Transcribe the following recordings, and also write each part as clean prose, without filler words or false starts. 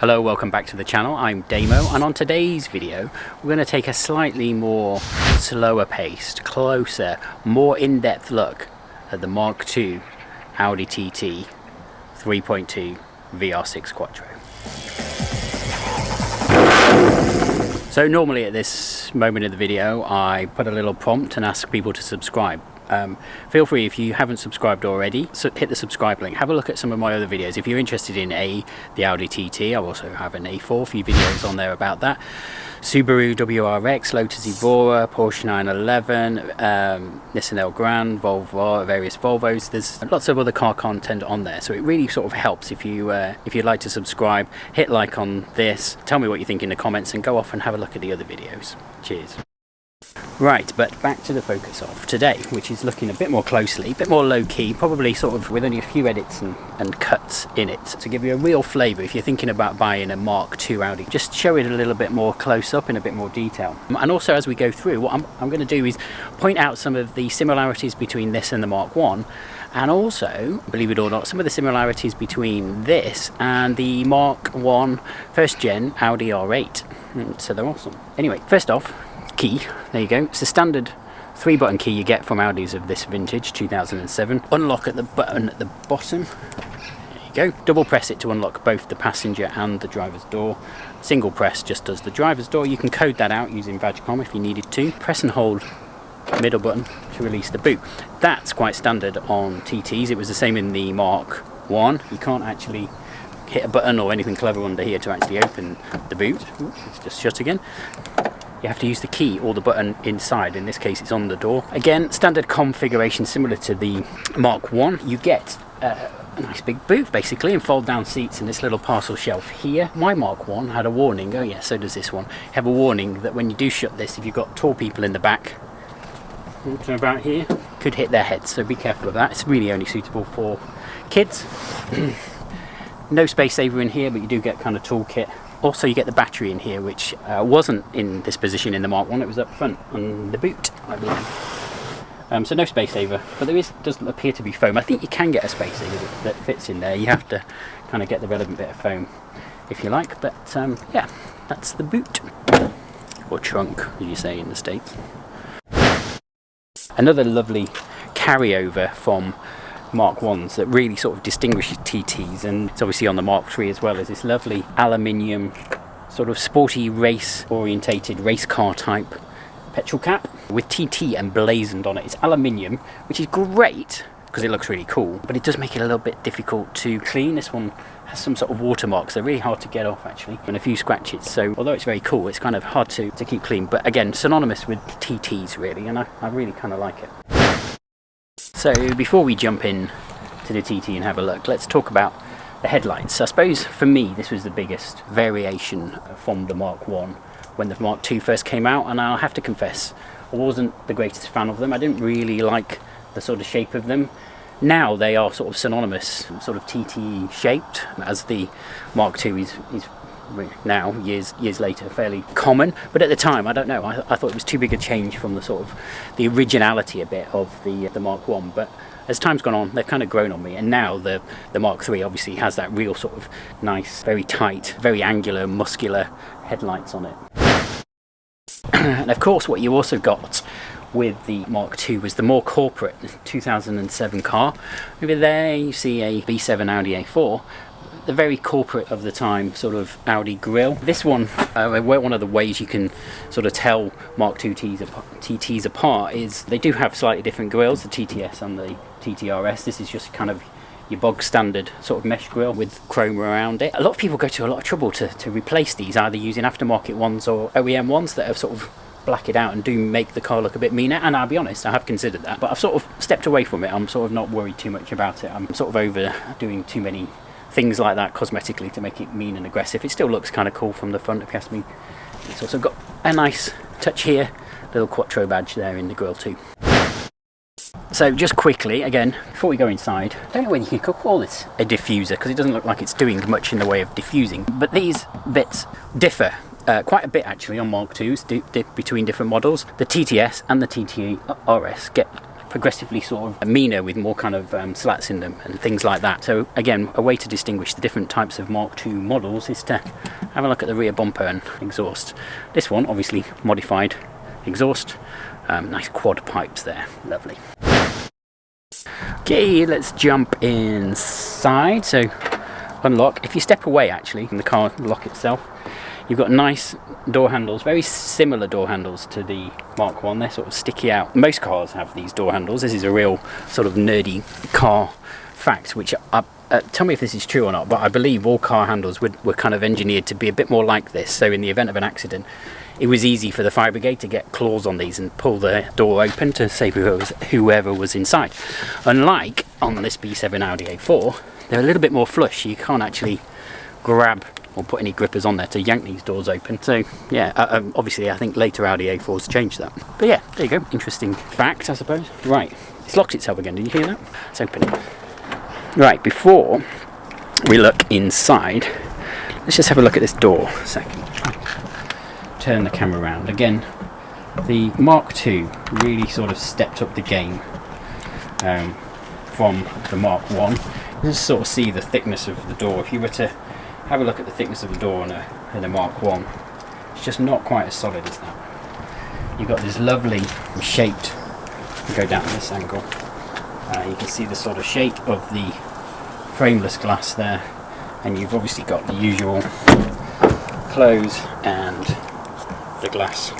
Hello, welcome back to the channel. I'm Damo, and on today's video we're going to take a slightly more slower paced, closer, more in-depth look at the Mk2 Audi TT 3.2 VR6 Quattro. So normally at this moment of the video I put a little prompt and ask people to subscribe. Feel free, if you haven't subscribed already, so hit the subscribe link, have a look at some of my other videos. If you're interested in the Audi TT, I also have an A4, a few videos on there about that. Subaru WRX, Lotus Evora, Porsche 911, Nissan Elgrand, Volvo, various Volvos. There's lots of other car content on there, so it really sort of helps if you'd like to subscribe, hit like on this, tell me what you think in the comments, and go off and have a look at the other videos. Cheers. Right, but back to the focus of today, which is looking a bit more closely, a bit more low-key, probably sort of with only a few edits and cuts in it, to give you a real flavour if you're thinking about buying a Mk2 Audi. Just show it a little bit more close up in a bit more detail. And also, as we go through, what I'm going to do is point out some of the similarities between this and the Mk1, and also, believe it or not, some of the similarities between this and the Mk1 first gen Audi R8. So they're awesome. Anyway, first off, key, there you go. It's the standard 3-button key you get from Audis of this vintage, 2007. Unlock at the button at the bottom. There you go. Double press it to unlock both the passenger and the driver's door. Single press just does the driver's door. You can code that out using Badgecom if you needed to. Press and hold middle button to release the boot. That's quite standard on TTs. It was the same in the Mk1. You can't actually hit a button or anything clever under here to actually open the boot. Ooh, it's just shut again. You have to use the key or the button inside. In this case it's on the door. Again, standard configuration similar to the Mk1. You get a nice big boot basically, and fold down seats and this little parcel shelf here. My Mk1 had a warning, oh yeah, so does this one. You have a warning that when you do shut this, if you've got tall people in the back walking about here, could hit their heads, so be careful of that. It's really only suitable for kids. No space saver in here, but you do get kind of toolkit. Also, you get the battery in here, which wasn't in this position in the Mk1. It was up front on the boot, I believe. So no space saver, but there doesn't appear to be foam. I think you can get a space saver that fits in there. You have to kind of get the relevant bit of foam, if you like. But yeah, that's the boot, or trunk, as you say in the States. Another lovely carryover from Mk1s that really sort of distinguishes TTs, and it's obviously on the Mk3 as well, is this lovely aluminium sort of sporty race orientated race car type petrol cap with TT emblazoned on it. It's aluminium, which is great because it looks really cool, but it does make it a little bit difficult to clean. This one has some sort of watermarks. They're really hard to get off actually, and a few scratches, so although it's very cool, it's kind of hard to keep clean. But again, synonymous with TTs really, and I really kind of like it. So before we jump in to the TT and have a look, let's talk about the headlights. I suppose for me this was the biggest variation from the Mk1 when the Mk2 first came out, and I'll have to confess I wasn't the greatest fan of them. I didn't really like the sort of shape of them. Now they are sort of synonymous, sort of TT shaped, as the Mk2 is now, years later, fairly common. But at the time, I don't know, I thought it was too big a change from the sort of the originality a bit of the Mk1. But as time's gone on, they've kind of grown on me, and now the Mk3 obviously has that real sort of nice, very tight, very angular, muscular headlights on it. And of course what you also got with the Mk2 was the more corporate 2007 car. Over there you see a V7 Audi A4, the very corporate of the time sort of Audi grille. This one, one of the ways you can sort of tell Mk2 TTs apart is they do have slightly different grilles, the TTS and the TTRS. This is just kind of your bog standard sort of mesh grille with chrome around it. A lot of people go to a lot of trouble to replace these, either using aftermarket ones or OEM ones that have sort of black it out and do make the car look a bit meaner. And I'll be honest, I have considered that, but I've sort of stepped away from it. I'm sort of not worried too much about it. I'm sort of over doing too many things like that cosmetically to make it mean and aggressive. It still looks kind of cool from the front, if you ask me. It's also got a nice touch here, little Quattro badge there in the grille too. So just quickly, again, before we go inside, I don't know whether you can call this a diffuser, because it doesn't look like it's doing much in the way of diffusing, but these bits differ quite a bit actually on Mk2s between different models. The TTS and the TTRS get progressively sort of meaner with more kind of slats in them and things like that. So again, a way to distinguish the different types of Mark II models is to have a look at the rear bumper and exhaust. This one obviously modified exhaust, nice quad pipes there, lovely. Okay, let's jump inside. So unlock. If you step away actually from the car lock itself, you've got nice door handles, very similar door handles to the Mark 1. They're sort of sticky out. Most cars have these door handles. This is a real sort of nerdy car fact, which tell me if this is true or not, but I believe all car handles were kind of engineered to be a bit more like this. So in the event of an accident, it was easy for the fire brigade to get claws on these and pull the door open to save whoever was inside. Unlike on this B7 Audi A4, they're a little bit more flush. You can't actually grab or put any grippers on there to yank these doors open. So yeah, obviously I think later Audi A4s changed that. But yeah, there you go. Interesting fact, I suppose. Right, it's locked itself again. Did you hear that? Let's open it. Right, before we look inside, let's just have a look at this door a second. Turn the camera around. Again, the Mark II really sort of stepped up the game from the Mark 1. Just sort of see the thickness of the door. If you were to have a look at the thickness of the door in a Mark 1, it's just not quite as solid as that. You've got this lovely shaped, go down this angle, you can see the sort of shape of the frameless glass there, and you've obviously got the usual close and the glass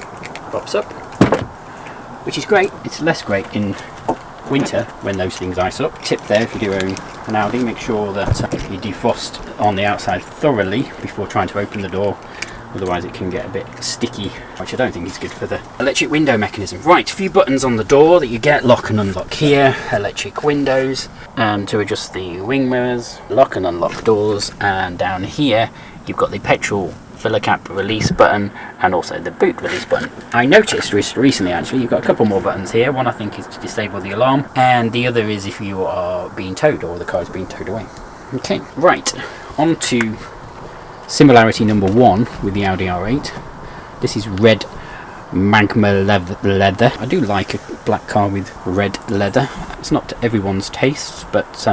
pops up, which is great. It's less great in winter when those things ice up. Tip there, if you do own an Audi, make sure that you defrost on the outside thoroughly before trying to open the door, otherwise it can get a bit sticky, which I don't think is good for the electric window mechanism. Right, a few buttons on the door that you get: lock and unlock here, electric windows, and to adjust the wing mirrors, lock and unlock doors, and down here you've got the petrol filler cap release button and also the boot release button. I noticed recently actually you've got a couple more buttons here. One I think is to disable the alarm, and the other is if you are being towed or the car is being towed away. Okay, right, on to similarity number 1 with the Audi R8. This is red magma leather. I do like a black car with red leather. It's not to everyone's taste, but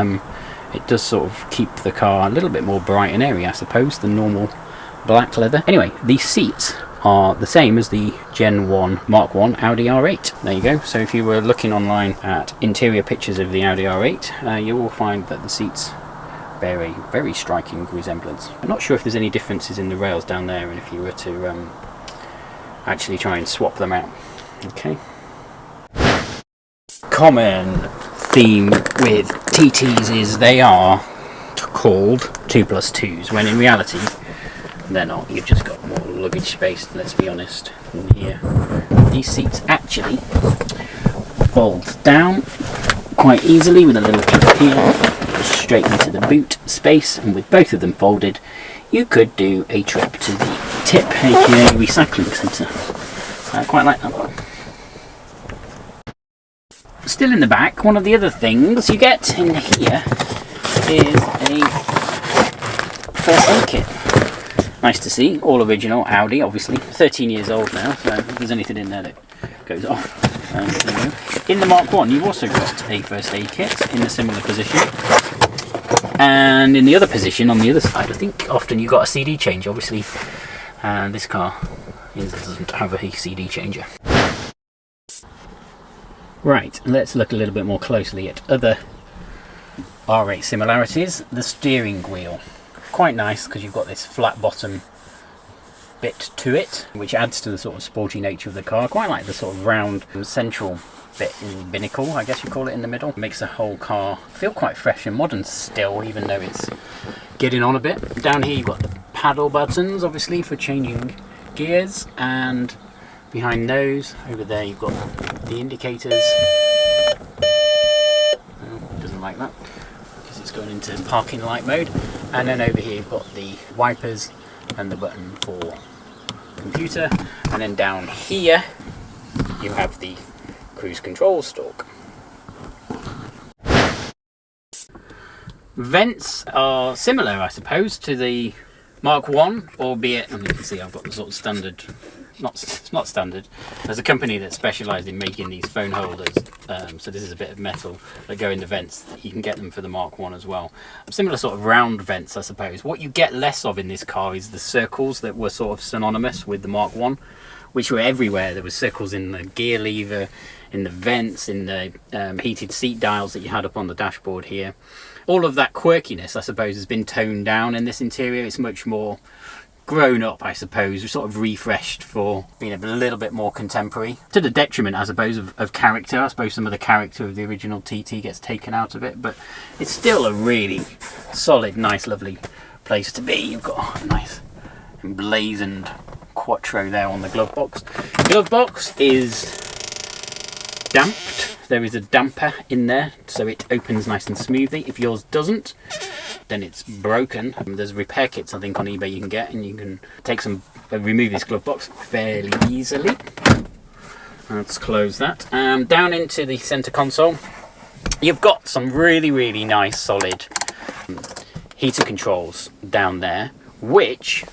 it does sort of keep the car a little bit more bright and airy, I suppose, than normal black leather. Anyway, these seats are the same as the Gen 1 Mark 1 Audi R8. There you go. So if you were looking online at interior pictures of the Audi R8, you will find that the seats bear a very striking resemblance. I'm not sure if there's any differences in the rails down there, and if you were to actually try and swap them out. Okay. Common theme with TTs is they are called 2+2s, when in reality they're not. You've just got more luggage space, let's be honest, in here. These seats actually fold down quite easily with a little clip here, straight into the boot space, and with both of them folded you could do a trip to the TIP, aka recycling centre. I quite like that one. Still in the back, one of the other things you get in here is a first aid kit. Nice to see, all original Audi, obviously. 13 years old now, so if there's anything in there that goes off. There you go. In the Mark 1, you've also got a first aid kit in a similar position. And in the other position, on the other side, I think often you've got a CD change, obviously. And this car doesn't have a CD changer. Right, let's look a little bit more closely at other R8 similarities. The steering wheel. Quite nice because you've got this flat bottom bit to it, which adds to the sort of sporty nature of the car. Quite like the sort of round central bit in binnacle, I guess you call it, in the middle. Makes the whole car feel quite fresh and modern still, even though it's getting on a bit. Down here you've got the paddle buttons, obviously, for changing gears, and behind those, over there, you've got the indicators. Doesn't like that because it's going into parking light mode. And then over here you've got the wipers and the button for computer, and then down here you have the cruise control stalk. Vents are similar, I suppose, to the Mark 1, albeit, and you can see I've got the sort of standard, it's not standard. There's a company that specialised in making these phone holders, so this is a bit of metal that go in the vents. You can get them for the Mark 1 as well. Similar sort of round vents, I suppose. What you get less of in this car is the circles that were sort of synonymous with the Mark 1, which were everywhere. There were circles in the gear lever, in the vents, in the heated seat dials that you had up on the dashboard here. All of that quirkiness, I suppose, has been toned down in this interior. It's much more grown up, I suppose, sort of refreshed for being a little bit more contemporary. To the detriment, I suppose, of character. I suppose some of the character of the original TT gets taken out of it, but it's still a really solid, nice, lovely place to be. You've got a nice emblazoned Quattro there on the glove box. Glove box is damped. There is a damper in there, so it opens nice and smoothly. If yours doesn't, then it's broken. There's repair kits, I think, on eBay you can get, and you can take some, remove this glove box fairly easily. Let's close that. Down into the center console, you've got some really, really nice, solid heater controls down there, which,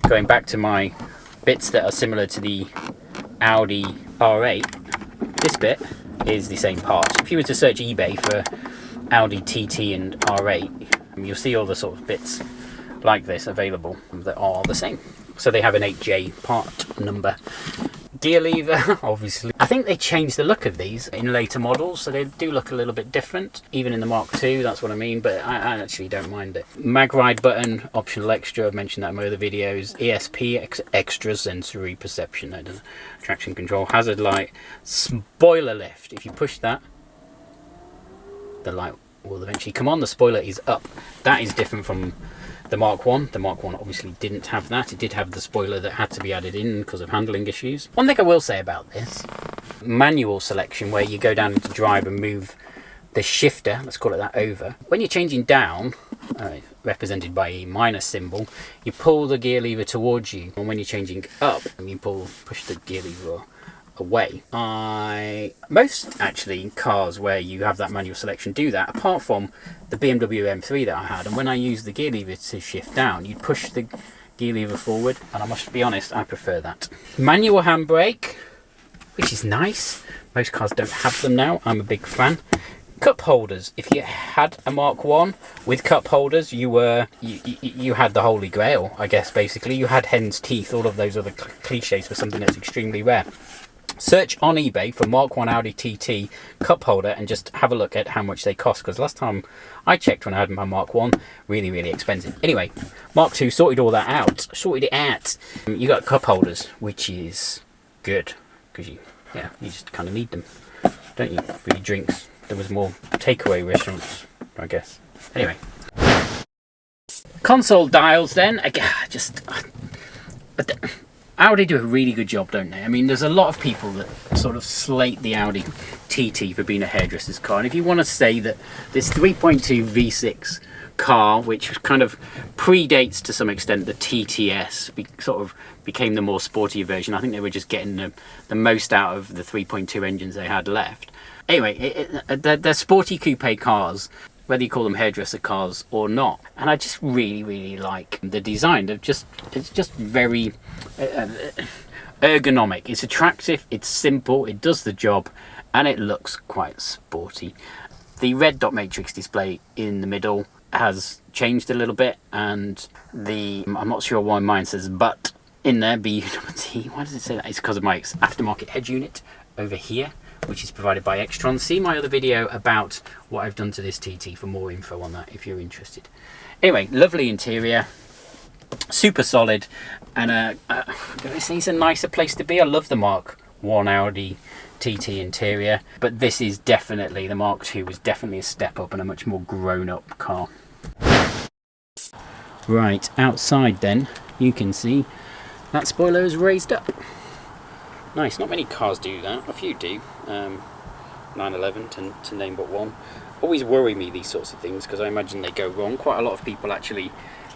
going back to my bits that are similar to the Audi R8, this bit is the same part. If you were to search eBay for Audi TT and R8, you'll see all the sort of bits like this available that are the same. So they have an 8J part number. Gear lever, obviously. I think they changed the look of these in later models, so they do look a little bit different. Even in the Mark II, that's what I mean, but I actually don't mind it. Mag ride button, optional extra, I've mentioned that in my other videos. ESP, extra sensory perception, traction control, hazard light, spoiler lift. If you push that, the light will eventually come on. The spoiler is up. That is different from the Mark 1. The Mark 1 obviously didn't have that. It did have the spoiler that had to be added in because of handling issues. One thing I will say about this, manual selection, where you go down into drive and move the shifter, let's call it that, over. When you're changing down, represented by a minus symbol, you pull the gear lever towards you, and when you're changing up, you push the gear lever away. Most actually cars where you have that manual selection do that, apart from the BMW M3 that I had, and when I used the gear lever to shift down, you'd push the gear lever forward, and I must be honest, I prefer that. Manual handbrake, which is nice. Most cars don't have them now. I'm a big fan. Cup holders. If you had a Mark 1 with cup holders, you had the holy grail, I guess. Basically, you had hen's teeth. All of those other cliches for something that's extremely rare. Search on eBay for Mark 1 Audi TT cup holder and just have a look at how much they cost, because last time I checked when I had my Mark 1, really, really expensive. Anyway, Mark 2 sorted all that out. Sorted it out. You got cup holders, which is good, because you just kind of need them, don't you, for your drinks. There was more takeaway restaurants, I guess. Anyway. Console dials then, again, Audi do a really good job, don't they? I mean, there's a lot of people that sort of slate the Audi TT for being a hairdresser's car. And if you want to say that this 3.2 V6 car, which kind of predates to some extent the TTS, sort of became the more sporty version. I think they were just getting the most out of the 3.2 engines they had left. Anyway, they're sporty coupe cars, whether you call them hairdresser cars or not. And I just really, really like the design. It's just very ergonomic. It's attractive, it's simple, it does the job, and it looks quite sporty. The red dot matrix display in the middle has changed a little bit, and I'm not sure why mine says but in there, B-U-T. Why does it say that? It's because of my aftermarket head unit over here, which is provided by Extron. See my other video about what I've done to this TT for more info on that if you're interested. Anyway, lovely interior, super solid, and it's a nicer place to be. I love the Mark 1 Audi TT interior, but this is definitely, the Mark II was definitely a step up and a much more grown up car. Right, outside then, you can see that spoiler is raised up. Nice, not many cars do that, a few do. 911 to name but one. Always worry me, these sorts of things, because I imagine they go wrong. Quite a lot of people actually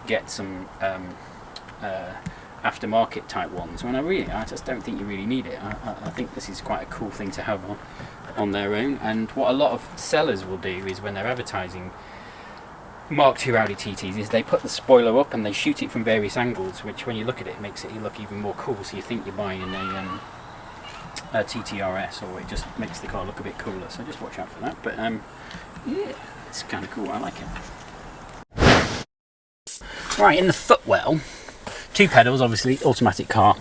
get some aftermarket type ones, when I just don't think you really need it. I think this is quite a cool thing to have on their own. And what a lot of sellers will do is, when they're advertising Mk2 Audi TTs is they put the spoiler up and they shoot it from various angles, which when you look at it makes it look even more cool, so you think you're buying a TTRS, or it just makes the car look a bit cooler, so just watch out for that. But yeah, it's kind of cool, I like it. Right, in the footwell, 2 pedals, obviously, automatic car.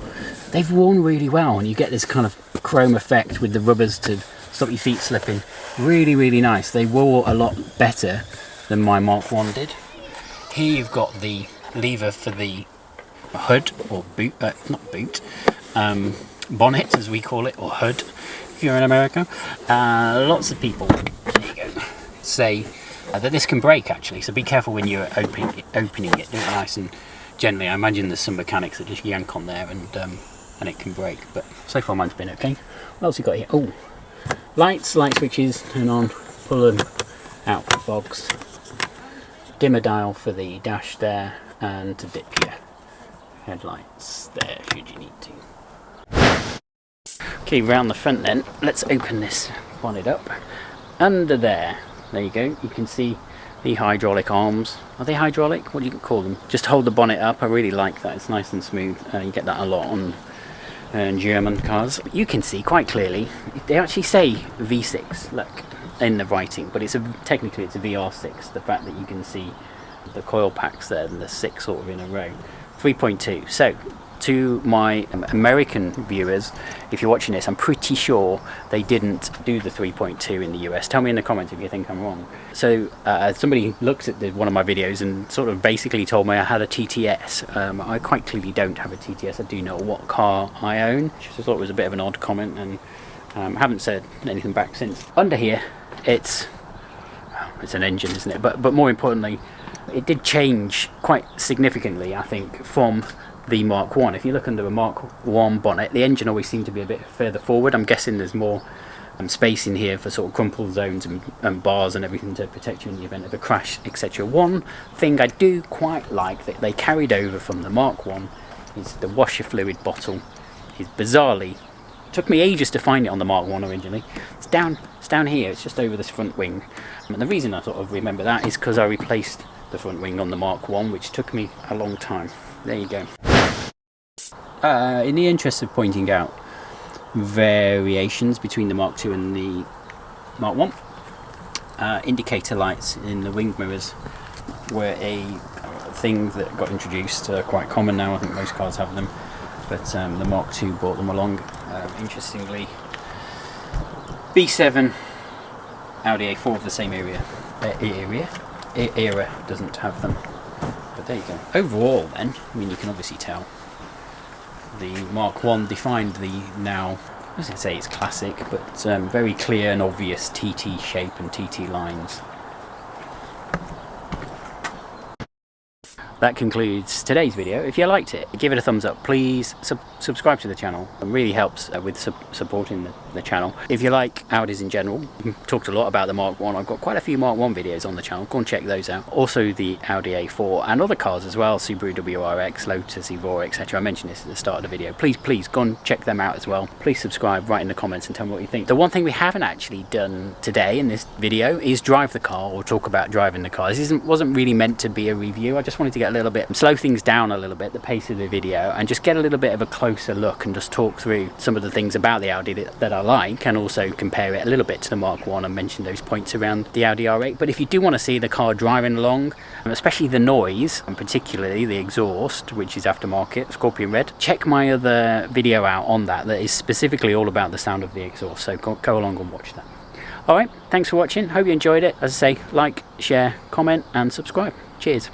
They've worn really well, and you get this kind of chrome effect with the rubbers to stop your feet slipping. Really, really nice. They wore a lot better than my Mk1 did. Here you've got the lever for the hood, or boot, not boot, bonnet as we call it, or hood if you're in America. Lots of people, there you go, say that this can break actually, so be careful when you're opening it, do it nice and gently. I imagine there's some mechanics that just yank on there and it can break, but so far mine's been okay. What else you got here? Oh, light switches, turn on, pull them out for fogs, dimmer dial for the dash there, and to dip your headlights there should you need to. Okay, round the front then, let's open this bonnet up. Under there you go, you can see the hydraulic arms. Are they hydraulic? What do you call them? Just hold the bonnet up. I really like that, it's nice and smooth. You get that a lot on German cars. You can see quite clearly, they actually say V6, look, in the writing, but technically it's a VR6, the fact that you can see the coil packs there and the 6 sort of in a row. 3.2. So to my American viewers, if you're watching this, I'm pretty sure they didn't do the 3.2 in the US. Tell me in the comments if you think I'm wrong. So somebody looked at one of my videos and sort of basically told me I had a TTS. I quite clearly don't have a TTS. I do know what car I own. I just thought it was a bit of an odd comment, and haven't said anything back since. Under here, it's an engine, isn't it? But more importantly, it did change quite significantly, I think, from the Mk1. If you look under a Mk1 bonnet, the engine always seemed to be a bit further forward. I'm guessing there's more space in here for sort of crumple zones and bars and everything to protect you in the event of a crash, etc. One thing I do quite like that they carried over from the Mk1 is the washer fluid bottle. Is bizarrely, took me ages to find it on the Mk1 originally. It's down here, it's just over this front wing. And the reason I sort of remember that is because I replaced the front wing on the Mk1, which took me a long time. There you go. In the interest of pointing out variations between the Mk2 and the Mk1, indicator lights in the wing mirrors were a thing that got introduced, quite common now. I think most cars have them, but the Mk2 brought them along. Interestingly, B7 Audi A4 of the same era doesn't have them. But there you go. Overall then, I mean, you can obviously tell the Mk1 defined the now, I was going to say it's classic, but very clear and obvious TT shape and TT lines. That concludes today's video. If you liked it, give it a thumbs up. Please subscribe to the channel. It really helps with supporting the channel. If you like Audis in general, we've talked a lot about the Mk1. I've got quite a few Mk1 videos on the channel. Go and check those out. Also the Audi A4 and other cars as well. Subaru WRX, Lotus Evora, etc. I mentioned this at the start of the video. Please go and check them out as well. Please subscribe, write in the comments and tell me what you think. The one thing we haven't actually done today in this video is drive the car or talk about driving the car. This wasn't really meant to be a review. I just wanted to get a little bit, slow things down a little bit, the pace of the video, and just get a little bit of a closer look and just talk through some of the things about the Audi that I like, and also compare it a little bit to the Mk1 and mention those points around the Audi R8. But if you do want to see the car driving along, and especially the noise, and particularly the exhaust, which is aftermarket, Scorpion Red, check my other video out on that is specifically all about the sound of the exhaust, so go along and watch that. Alright, thanks for watching, hope you enjoyed it. As I say, like, share, comment and subscribe. Cheers.